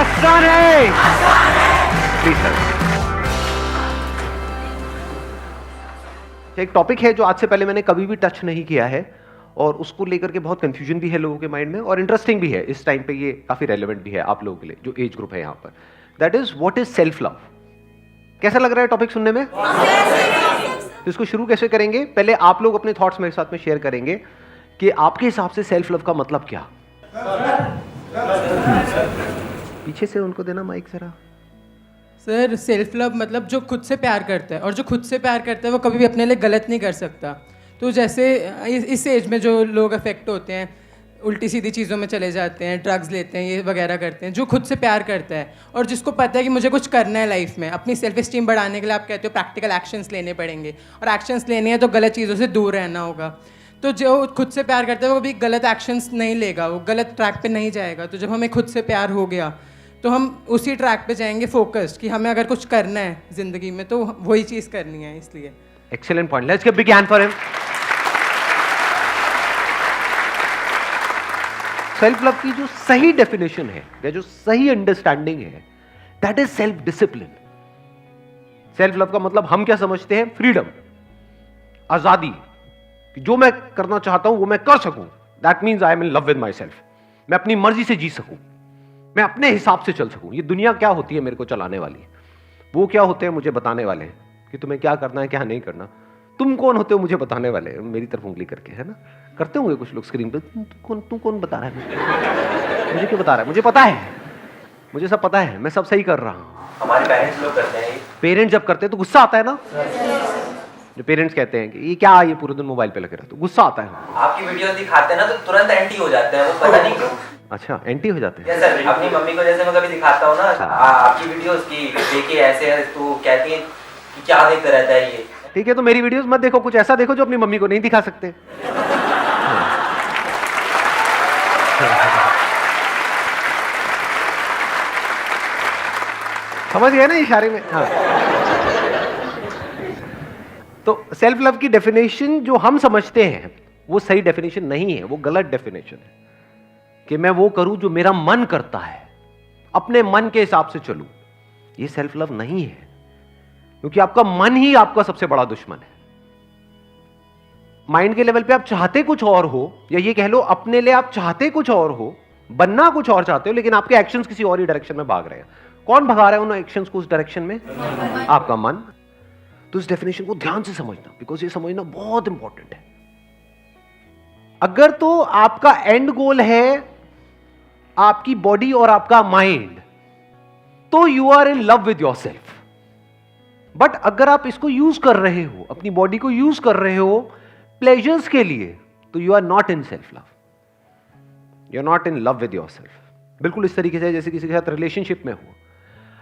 आसान है। Please sir. एक टॉपिक है जो आज से पहले मैंने कभी भी टच नहीं किया है और उसको लेकर के बहुत कंफ्यूजन भी है लोगों के माइंड में और इंटरेस्टिंग भी है। इस टाइम पे ये काफी रेलेवेंट भी है आप लोगों के लिए जो एज ग्रुप है यहां पर। That is what is self love. कैसा लग रहा है टॉपिक सुनने में? तो इसको शुरू कैसे करेंगे? पहले आप लोग अपने थॉट्स मेरे साथ में शेयर करेंगे कि आपके हिसाब से सेल्फ लव का मतलब क्या। पीछे से उनको देना माइक जरा। सर, सेल्फ लव मतलब जो खुद से प्यार करता है, और जो खुद से प्यार करता है वो कभी भी अपने लिए गलत नहीं कर सकता। तो जैसे इस एज में जो लोग अफेक्ट होते हैं, उल्टी सीधी चीज़ों में चले जाते हैं, ड्रग्स लेते हैं, ये वगैरह करते हैं, जो खुद से प्यार करता है और जिसको पता है कि मुझे कुछ करना है लाइफ में, अपनी सेल्फ एस्टीम बढ़ाने के लिए आप कहते हो प्रैक्टिकल एक्शंस लेने पड़ेंगे, और एक्शंस लेने हैं तो गलत चीज़ों से दूर रहना होगा। तो जो खुद से प्यार करता है वो भी गलत एक्शंस नहीं लेगा, वो गलत ट्रैक पे नहीं जाएगा। तो जब हमें खुद से प्यार हो गया तो हम उसी ट्रैक पे जाएंगे फोकस्ड, कि हमें अगर कुछ करना है जिंदगी में तो वही चीज़ करनी है। इसलिए excellent point. Let's give big hand for him. Self love की जो सही डेफिनेशन है या जो सही अंडरस्टैंडिंग है, that is self discipline. Self love का मतलब हम क्या समझते हैं? फ्रीडम, आजादी, कि जो मैं करना चाहता हूं वो मैं कर सकूं। That means I am in love with my self. मैं अपनी मर्जी से जी सकूं, मैं अपने हिसाब से चल सकूं। ये दुनिया क्या होती है मेरे को चलाने वाली, वो क्या होते हैं मुझे बताने वाले हैं कि तुम्हें क्या करना है क्या नहीं करना। तुम कौन होते हो मुझे बताने वाले? मेरी तरफ उंगली करके, है ना? करते होंगे कुछ लोग स्क्रीन पे। तू कौन बता रहा है मुझे? क्यों बता रहा है? मुझे पता है, मुझे सब पता है, मैं सब सही कर रहा हूं। हमारे पेरेंट्स लोग करते हैं। पेरेंट्स जब करते हैं तो गुस्सा आता है ना। जो पेरेंट्स कहते हैं कि ये क्या, ये पूरे दिन मोबाइल पे लगे रहते, तो गुस्सा आता है। आपकी वीडियोस दिखाते हैं ना तो तुरंत एंटी हो जाते हैं, वो पता नहीं क्यों। अच्छा, एंटी हो जाते हैं। यस सर, अपनी मम्मी को जैसे मैं कभी दिखाता हूँ ना आपकी वीडियोस की, देखिए ऐसे है, तो कहती है कि क्या देखता रहता है ये। ठीक है, तो मेरी वीडियोस मत देखो, कुछ ऐसा देखो जो अपनी मम्मी को नहीं दिखा सकते। समझ गए ना इशारे में? हाँ। तो सेल्फ लव की डेफिनेशन जो हम समझते हैं वो सही डेफिनेशन नहीं है, वो गलत डेफिनेशन है। कि मैं वो करूं जो मेरा मन करता है, अपने मन के हिसाब से चलूं, ये सेल्फ लव नहीं है। क्योंकि आपका मन ही आपका सबसे बड़ा दुश्मन है। माइंड के लेवल पे आप चाहते कुछ और हो, या ये कह लो अपने लिए आप चाहते कुछ और हो, बनना कुछ और चाहते हो, लेकिन आपके एक्शंस किसी और ही डायरेक्शन में भाग रहे हैं। कौन भगा रहा है उन एक्शंस को उस डायरेक्शन में? आपका मन। तो इस डेफिनेशन को ध्यान से समझना, बिकॉज ये समझना बहुत इंपॉर्टेंट है। अगर तो आपका एंड गोल है आपकी बॉडी और आपका माइंड, तो you are in love with yourself. But अगर आप इसको यूज कर रहे हो, अपनी बॉडी को यूज कर रहे हो प्लेजर्स के लिए, तो you are not in self love, you are not in love with yourself. बिल्कुल इस तरीके से जैसे किसी के साथ रिलेशनशिप में हो,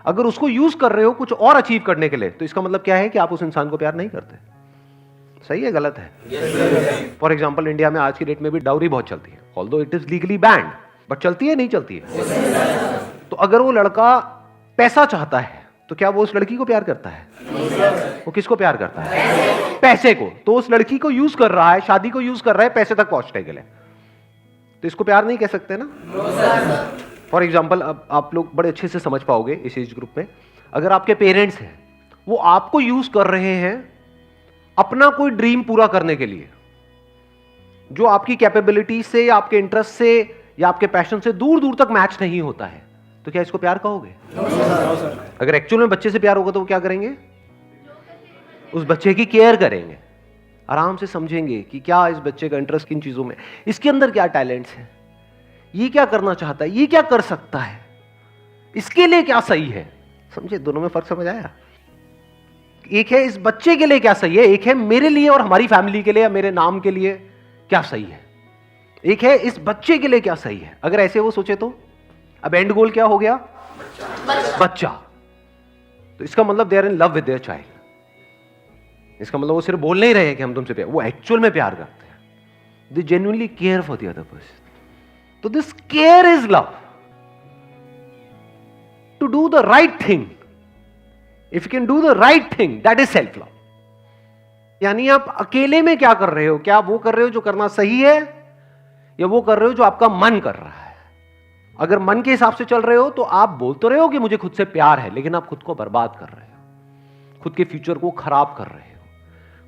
अगर उसको यूज कर रहे हो कुछ और अचीव करने के लिए, तो इसका मतलब क्या है कि आप उस इंसान को प्यार नहीं करते। सही है गलत है? फॉर एग्जाम्पल इंडिया में आज की डेट में भी डाउरी बहुत चलती है, although it is legally band, but चलती है नहीं चलती है? तो अगर वो लड़का पैसा चाहता है तो क्या वो उस लड़की को प्यार करता है? वो किसको प्यार करता है? पैसे को। तो उस लड़की को यूज कर रहा है, शादी को यूज कर रहा है पैसे तक पहुंचने के लिए, तो इसको प्यार नहीं कह सकते ना। फॉर एग्जाम्पल, अब आप लोग बड़े अच्छे से समझ पाओगे इस एज ग्रुप में, अगर आपके पेरेंट्स हैं वो आपको यूज कर रहे हैं अपना कोई ड्रीम पूरा करने के लिए, जो आपकी कैपेबिलिटी से या आपके इंटरेस्ट से या आपके पैशन से दूर दूर तक मैच नहीं होता है, तो क्या इसको प्यार कहोगे? अगर एक्चुअल में बच्चे से प्यार होगा तो वो क्या करेंगे? उस बच्चे की केयर करेंगे, आराम से समझेंगे कि क्या इस बच्चे का इंटरेस्ट किन चीजों में, इसके अंदर क्या टैलेंट्स है, ये क्या करना चाहता है, ये क्या कर सकता है, इसके लिए क्या सही है। समझे? दोनों में फर्क समझ आया? एक है इस बच्चे के लिए क्या सही है, एक है मेरे लिए और हमारी फैमिली के लिए या मेरे नाम के लिए क्या सही है। एक है इस बच्चे के लिए क्या सही है। अगर ऐसे वो सोचे तो अब एंड गोल क्या हो गया? बच्चा। तो इसका मतलब they are in love with their child. इसका मतलब वो सिर्फ बोल नहीं रहे हैं कि हम तुमसे प्यार, वो एक्चुअल में प्यार करते हैं। They genuinely care for the other person. तो this care is love, to do the right thing. If you can do the right thing, that is self love. यानी आप अकेले में क्या कर रहे हो? क्या वो कर रहे हो जो करना सही है, या वो कर रहे हो जो आपका मन कर रहा है? अगर मन के हिसाब से चल रहे हो तो आप बोल तो रहे हो कि मुझे खुद से प्यार है, लेकिन आप खुद को बर्बाद कर रहे हो, खुद के फ्यूचर को खराब कर रहे हो,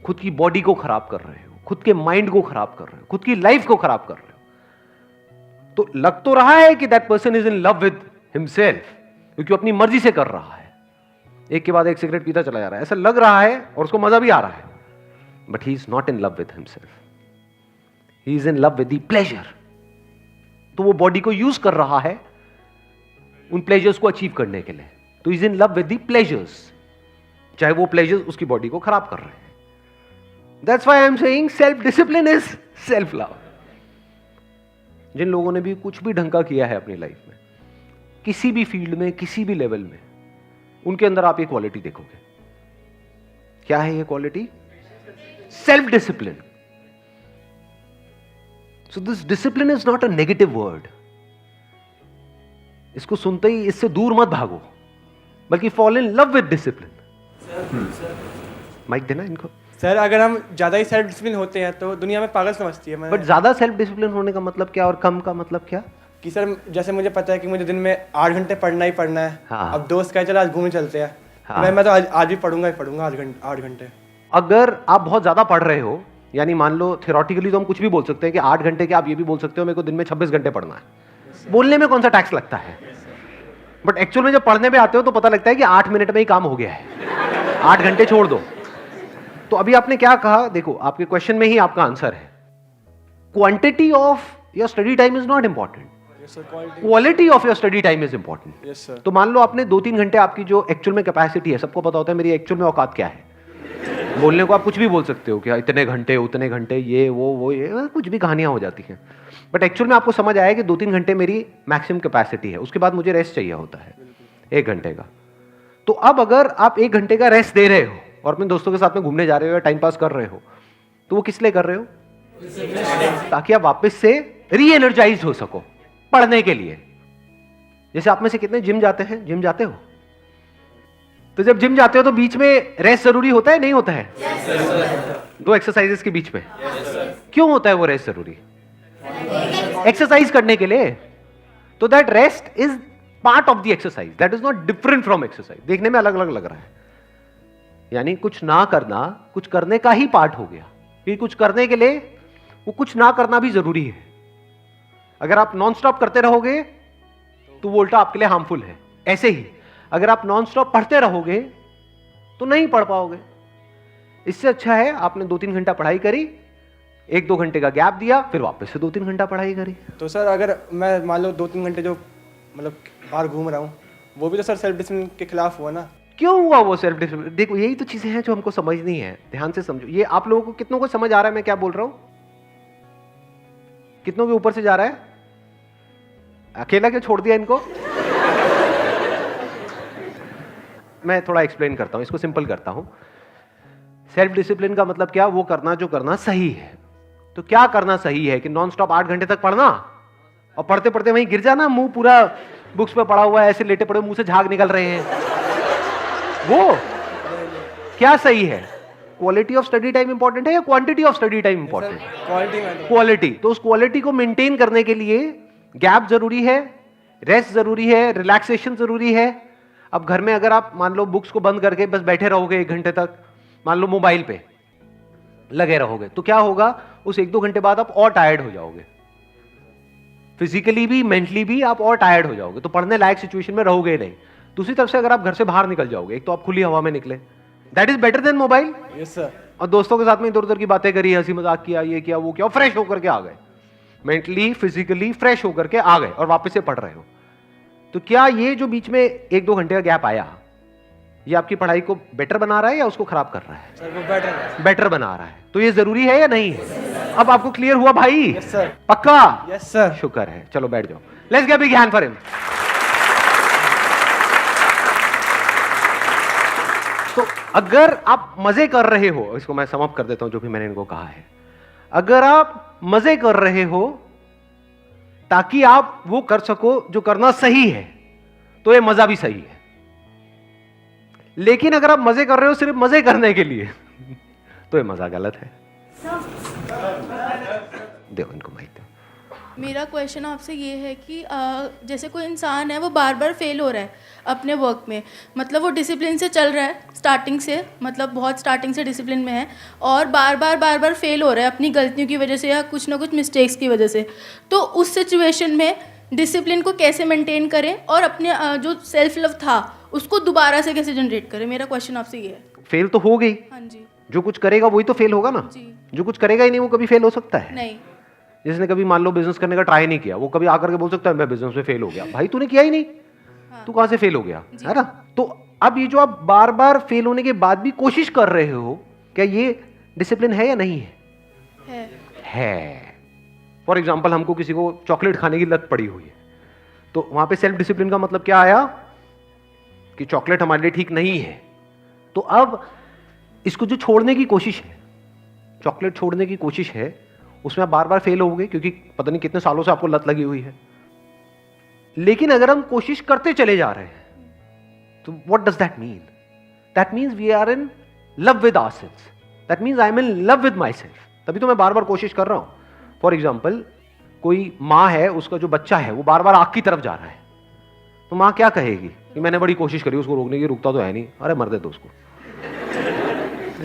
खुद की बॉडी को खराब कर रहे हो, खुद के माइंड को खराब कर रहे हो, खुद की लाइफ को खराब कर रहे हो। तो लग तो रहा है कि that person is in love with himself, क्योंकि अपनी मर्जी से कर रहा है, एक के बाद एक सिगरेट पीता चला जा रहा है, ऐसा लग रहा है और उसको मजा भी आ रहा है, but he is not in love with himself, he is in love with the pleasure. तो वो बॉडी को यूज कर रहा है उन प्लेजर्स को अचीव करने के लिए, तो is in love with the pleasures, चाहे वो प्लेजर्स उसकी बॉडी को खराब कर रहे हैं। That's why I am saying self discipline is self love. जिन लोगों ने भी कुछ भी ढंग का किया है अपनी लाइफ में, किसी भी फील्ड में, किसी भी लेवल में, उनके अंदर आप ये क्वालिटी देखोगे। क्या है ये quality? Self discipline. So this discipline is not a negative word. इसको सुनते ही इससे दूर मत भागो, बल्कि fall in love with discipline. Mike देना इनको। सर अगर हम ज़्यादा ही सेल्फ डिसिप्लिन होते हैं तो दुनिया में पागल समझती है। बट ज्यादा सेल्फ डिसिप्लिन होने का मतलब क्या और कम का मतलब क्या? कि सर जैसे मुझे पता है कि मुझे दिन में 8 घंटे पढ़ना ही पढ़ना है। हाँ। अब दोस्त कहे चलो आज घूमने चलते हैं। हाँ। मैं तो आज भी पढ़ूंगा ही पढ़ूंगा 8 घंटे। अगर आप बहुत ज्यादा पढ़ रहे हो, यानी मान लो थियोरेटिकली तो हम कुछ भी बोल सकते हैं कि 8 घंटे के, आप ये भी बोल सकते हो मेरे को दिन में 26 घंटे पढ़ना है। बोलने में कौन सा टैक्स लगता है, बट एक्चुअल में जब पढ़ने पे आते हो तो पता लगता है कि 8 मिनट में ही काम हो गया है, 8 घंटे छोड़ दो। तो अभी आपने क्या कहा, देखो आपके क्वेश्चन में ही आपका आंसर है। Quantity of your study time is not important, quality of your study time is important. Yes sir. तो मान लो आपने 2-3 घंटे, आपकी जो एक्चुअल में कैपेसिटी है, सबको पता होता है मेरी एक्चुअल में औकात क्या है। बोलने को आप कुछ भी बोल सकते हो कि इतने घंटे उतने घंटे, ये वो ये कुछ भी कहानियां हो जाती हैं, बट एक्चुअल में आपको समझ आया कि 2-3 घंटे मेरी मैक्सिमम कैपेसिटी है, उसके बाद मुझे रेस्ट चाहिए होता है 1 घंटे का। तो अब अगर आप 1 घंटे का रेस्ट दे रहे हो और अपने दोस्तों के साथ में घूमने जा रहे हो या टाइम पास कर रहे हो, तो वो किस लिए कर रहे हो? ताकि आप वापस से री एनर्जाइज हो सको पढ़ने के लिए। जैसे आप में से कितने जिम जाते हैं? जिम जाते हो? तो जब जिम जाते हो तो बीच में रेस्ट जरूरी होता है, नहीं होता है? दो एक्सरसाइजेस के बीच में क्यों होता है वो रेस्ट जरूरी? एक्सरसाइज करने के लिए। तो that rest is part of the exercise, that is not different from exercise. देखने में अलग अलग लग रहा है, यानी कुछ ना करना कुछ करने का ही पार्ट हो गया। कि कुछ करने के लिए वो कुछ ना करना भी जरूरी है। अगर आप नॉन स्टॉप करते रहोगे तो वो उल्टा आपके लिए हार्मफुल है। ऐसे ही अगर आप नॉन स्टॉप पढ़ते रहोगे तो नहीं पढ़ पाओगे। इससे अच्छा है आपने 2-3 घंटा पढ़ाई करी, 1-2 घंटे का गैप दिया, फिर वापस से 2-3 घंटा पढ़ाई करी। तो सर अगर मैं मान लो 2-3 घंटे जो मतलब बाहर घूम रहा हूँ, वो भी तो सर सेल्फ डिसिप्लिन के खिलाफ हुआ ना। क्यों हुआ वो सेल्फ डिसिप्लिन? देखो यही तो चीजें हैं जो हमको समझनी है, ध्यान से समझो। ये आप लोगों को कितनों को समझ आ रहा है मैं क्या बोल रहा हूं? कितनों के ऊपर से जा रहा है? अकेला क्यों छोड़ दिया इनको? मैं थोड़ा एक्सप्लेन करता हूं, इसको सिंपल करता हूं। सेल्फ डिसिप्लिन का मतलब क्या? वो करना जो करना सही है। तो क्या करना सही है? कि नॉन स्टॉप 8 घंटे तक पढ़ना और पढ़ते पढ़ते वहीं गिर जाना, मुंह पूरा बुक्स पे पड़ा हुआ है, ऐसे लेटे पड़े, मुंह से झाग निकल रहे हैं, वो क्या सही है? Quality of study time important है या quantity of study time important? Quality में क्वालिटी। तो उस क्वालिटी को मेंटेन करने के लिए गैप जरूरी है, रेस्ट जरूरी है, रिलैक्सेशन जरूरी है। अब घर में अगर आप मान लो बुक्स को बंद करके बस बैठे रहोगे 1 घंटे तक, मान लो मोबाइल पे लगे रहोगे, तो क्या होगा? उस 1-2 घंटे बाद आप और टायर्ड हो जाओगे, फिजिकली भी मेंटली भी आप और टायर्ड हो जाओगे, तो पढ़ने लायक सिचुएशन में रहोगे नहीं। दूसरी तरफ से अगर आप घर से बाहर निकल जाओगे, एक तो आप खुली हवा में निकले, that is better than mobile. Yes sir. और दोस्तों के साथ में इधर उधर की बातें करी, हंसी मजाक किया, ये किया वो किया, फ्रेश होकर के आ गए, मेंटली फिजिकली फ्रेश होकर के आ गए और वापस से पढ़ रहे हो। तो क्या ये जो बीच में 1-2 घंटे का गैप आया, ये आपकी पढ़ाई को बेटर बना रहा है या उसको खराब कर रहा है? सर वो बेटर है। बेटर बना रहा है। तो ये जरूरी है या नहीं है? अब आपको क्लियर हुआ भाई? Yes sir. पक्का? Yes sir. शुक्र है। चलो बैठ जाओ। Let's give a big hand for him. तो अगर आप मजे कर रहे हो, इसको मैं सम अप कर देता हूं जो भी मैंने इनको कहा है। अगर आप मजे कर रहे हो ताकि आप वो कर सको जो करना सही है, तो ये मजा भी सही है। लेकिन अगर आप मजे कर रहे हो सिर्फ मजे करने के लिए, तो ये मजा गलत है। दो इनको माइक दो। मेरा क्वेश्चन आपसे ये है कि जैसे कोई इंसान है वो बार बार फेल हो रहा है अपने वर्क में, मतलब वो डिसिप्लिन से चल रहा है स्टार्टिंग से, मतलब बहुत स्टार्टिंग से डिसिप्लिन में है, और बार बार फेल हो रहा है अपनी गलतियों की वजह से या कुछ ना कुछ मिस्टेक्स की वजह से। तो उस सिचुएशन में डिसिप्लिन को कैसे मेंटेन करें और अपने जो सेल्फ लव था उसको दोबारा से कैसे जनरेट करें? मेरा क्वेश्चन आपसे ये है। फेल तो हो गई, हाँ जी। जो कुछ करेगा वही तो फेल होगा ना। जी। जो कुछ करेगा ही नहीं वो कभी फेल हो सकता है? नहीं। जिसने कभी मान लो बिजनेस करने का ट्राई नहीं किया, वो कभी आकर के बोल सकता है मैं बिजनेस में फेल हो गया? भाई तूने किया ही नहीं, तू कहां से फेल हो गया, है ना? तो अब ये जो आप बार बार फेल होने के बाद भी कोशिश कर रहे हो, क्या ये डिसिप्लिन है या नहीं है? है। फॉर एग्जाम्पल हमको किसी को चॉकलेट खाने की लत पड़ी हुई है, तो वहां पे सेल्फ डिसिप्लिन का मतलब क्या आया कि चॉकलेट हमारे लिए ठीक नहीं है। तो अब इसको जो छोड़ने की कोशिश है, चॉकलेट छोड़ने की कोशिश है, उसमें आप बार बार फेल होगे क्योंकि पता नहीं कितने सालों से आपको लत लगी हुई है। लेकिन अगर हम कोशिश करते चले जा रहे हैं तो what does that mean? That means we are in love with ourselves, that means I am in love with my self. तभी तो मैं बार बार कोशिश कर रहा हूं। फॉर एग्जाम्पल कोई माँ है, उसका जो बच्चा है वो बार बार आग की तरफ जा रहा है, तो माँ क्या कहेगी कि मैंने बड़ी कोशिश करी उसको रोकने की, रुकता तो है नहीं, अरे मर दे दो उसको,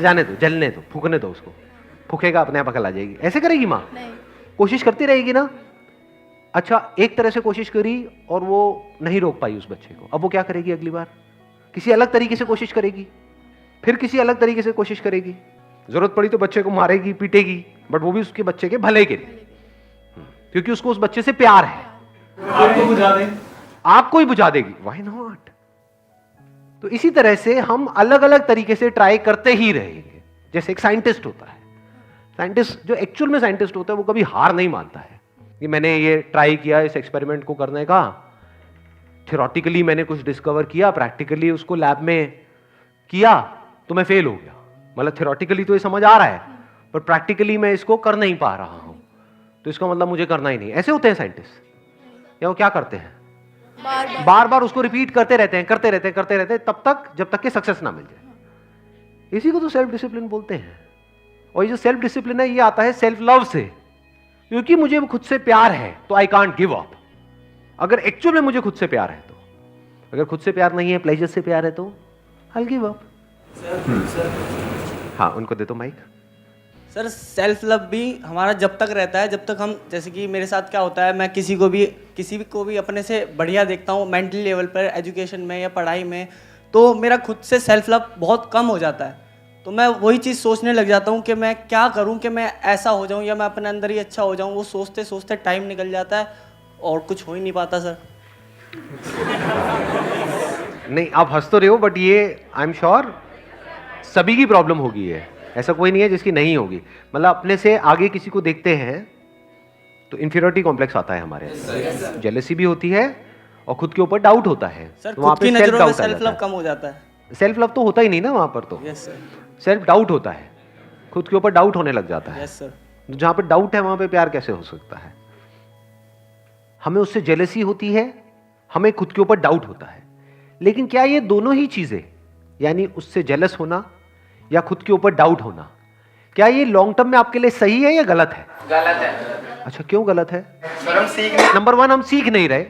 जाने दो, जलने दो, फूकने दो उसको, फूकेगा अपने आप अकल आ जाएगी। ऐसे करेगी माँ? कोशिश करती रहेगी ना। अच्छा, एक तरह से कोशिश करी और वो नहीं रोक पाई उस बच्चे को, अब वो क्या करेगी? अगली बार किसी अलग तरीके से कोशिश करेगी, फिर किसी अलग तरीके से कोशिश करेगी, जरूरत पड़ी तो बच्चे को मारेगी, पीटेगी, बट वो भी उसके बच्चे के भले के लिए, क्योंकि उसको उस बच्चे से प्यार है। आपको बुझा दे, आपको ही बुझा देगी, व्हाई नॉट? तो इसी तरह से हम अलग अलग तरीके से ट्राई करते ही रहेंगे। जैसे एक साइंटिस्ट होता है, साइंटिस्ट जो एक्चुअल में साइंटिस्ट होता है वो कभी हार नहीं मानता है कि मैंने ये ट्राई किया इस एक्सपेरिमेंट को करने का, थ्योरेटिकली मैंने कुछ डिस्कवर किया, प्रैक्टिकली उसको लैब में किया तो मैं फेल हो गया। मतलब थ्योरेटिकली तो ये समझ आ रहा है पर प्रैक्टिकली मैं इसको कर नहीं पा रहा हूं, तो इसका मतलब मुझे करना ही नहीं। ऐसे होते हैं साइंटिस्ट। या वो क्या करते हैं? बार बार उसको रिपीट करते रहते हैं, करते रहते हैं, करते रहते हैं, तब तक जब तक कि सक्सेस ना मिल जाए। इसी को तो सेल्फ डिसिप्लिन बोलते हैं। और ये जो सेल्फ डिसिप्लिन है ये आता है सेल्फ लव से, क्योंकि मुझे खुद से प्यार है तो आई कांट गिव अप। अगर एक्चुअल में मुझे खुद से प्यार है तो, अगर खुद से प्यार नहीं है, प्लेजर से प्यार है तो आई गिव अप। हाँ, उनको दे दो माइक। सर, सेल्फ लव भी हमारा जब तक रहता है जब तक हम, जैसे कि मेरे साथ क्या होता है, मैं किसी को भी अपने से बढ़िया देखता हूँ मेंटली लेवल पर, एजुकेशन में या पढ़ाई में, तो मेरा खुद से सेल्फ लव बहुत कम हो जाता है। तो मैं वही चीज़ सोचने लग जाता हूँ कि मैं क्या करूँ कि मैं ऐसा हो जाऊँ या मैं अपने अंदर ही अच्छा हो जाऊँ। वो सोचते सोचते टाइम निकल जाता है और कुछ हो ही नहीं पाता सर। नहीं, आप हंस तो रहे हो, बट ये आई एम श्योर सभी की प्रॉब्लम होगी। है ऐसा कोई नहीं है जिसकी नहीं होगी। मतलब अपने से आगे किसी को देखते हैं तो इंफीरियरिटी कॉम्प्लेक्स आता है हमारे, जेलसी भी होती है और खुद के ऊपर डाउट होता है। सर, तो वहाँ खुद की पे नजरों में सेल्फ सेल्फ लव कम हो जाता है। सेल्फ लव तो होता ही नहीं ना वहाँ पर, तो यस सर। सेल्फ डाउट होता है, खुद के ऊपर डाउट होने लग जाता है। Yes sir. जहाँ पे डाउट है वहाँ पे प्यार कैसे हो सकता है? हमें उससे जेलसी होती है, हमें खुद के ऊपर डाउट होता है। लेकिन क्या ये दोनों ही चीजें, यानी उससे जेलस होना या खुद के ऊपर डाउट होना, क्या ये लॉन्ग टर्म में आपके लिए सही है या गलत है? गलत है। अच्छा, क्यों गलत है? सर हम सीख नहीं। नंबर वन, हम सीख नहीं रहे।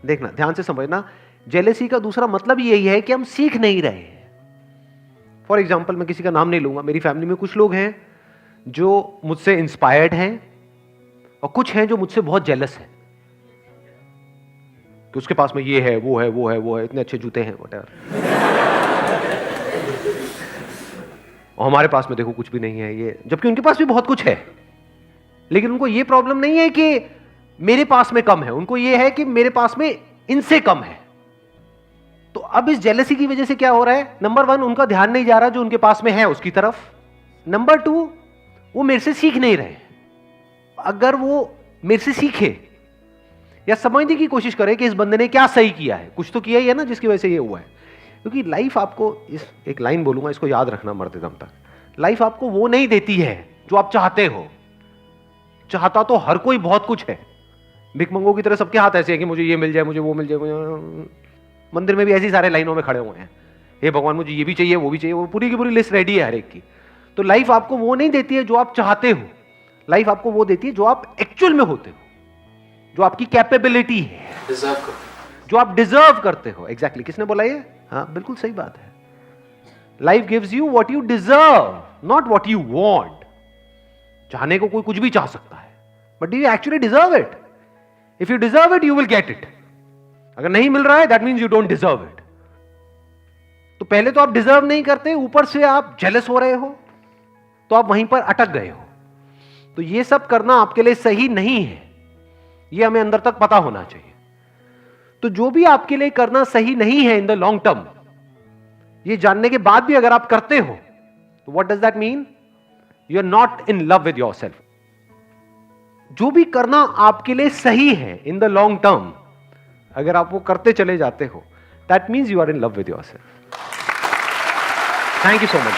देखना, ध्यान से समझना, जेलेसी का दूसरा मतलब यही है कि हम सीख नहीं रहे। फॉर एग्जाम्पल, मैं किसी का नाम नहीं लूंगा, मेरी फैमिली में कुछ लोग हैं जो मुझसे इंस्पायर्ड हैं और कुछ हैं जो मुझसे बहुत जेलस हैं कि उसके पास में ये है, वो है, वो है, वो है, इतने अच्छे जूते हैं, व्हाटएवर, और हमारे पास में देखो कुछ भी नहीं है ये, जबकि उनके पास भी बहुत कुछ है। लेकिन उनको ये प्रॉब्लम नहीं है कि मेरे पास में कम है, उनको ये है कि मेरे पास में इनसे कम है। तो अब इस जेलसी की वजह से क्या हो रहा है? नंबर वन, उनका ध्यान नहीं जा रहा जो उनके पास में है उसकी तरफ। नंबर टू, वो मेरे से सीख नहीं रहे। अगर वो मेरे से सीखे या समझने की कोशिश करे कि इस बंदे ने क्या सही किया है, कुछ तो किया ही है ना जिसकी वजह से ये हुआ है। क्योंकि लाइफ आपको, इस एक लाइन बोलूंगा, इसको याद रखना मरते दम तक, लाइफ आपको वो नहीं देती है जो आप चाहते हो। चाहता तो हर कोई बहुत कुछ है, भिखमंगों की तरह सबके हाथ ऐसे हैं कि मुझे ये मिल जाए, मुझे वो मिल जाए, मुझे मंदिर में भी ऐसी सारे लाइनों में खड़े हुए हैं, हे भगवान मुझे ये भी चाहिए, वो भी चाहिए, वो पूरी की पूरी लिस्ट रेडी है हर एक की। तो लाइफ आपको वो नहीं देती है जो आप चाहते हो, लाइफ आपको वो देती है जो आप एक्चुअल में होते हो। जो आपकी कैपेबिलिटी है, जो आप डिजर्व करते हो। एग्जैक्टली किसने बोला ये? हाँ, बिल्कुल सही बात है। Life gives you what you deserve, not what you want. चाहने को कोई कुछ भी चाह सकता है, but do you actually deserve it? If you deserve it, you will get it. अगर नहीं मिल रहा है, that means you don't deserve it. तो पहले तो आप डिजर्व नहीं करते, ऊपर से आप जेलस हो रहे हो, तो आप वहीं पर अटक गए हो। तो ये सब करना आपके लिए सही नहीं है, ये हमें अंदर तक पता होना चाहिए। तो जो भी आपके लिए करना सही नहीं है इन द लॉन्ग टर्म, ये जानने के बाद भी अगर आप करते हो, तो what does that mean? You are not in love with yourself. जो भी करना आपके लिए सही है इन द लॉन्ग टर्म, अगर आप वो करते चले जाते हो, that means you are in love with yourself. Thank you so much.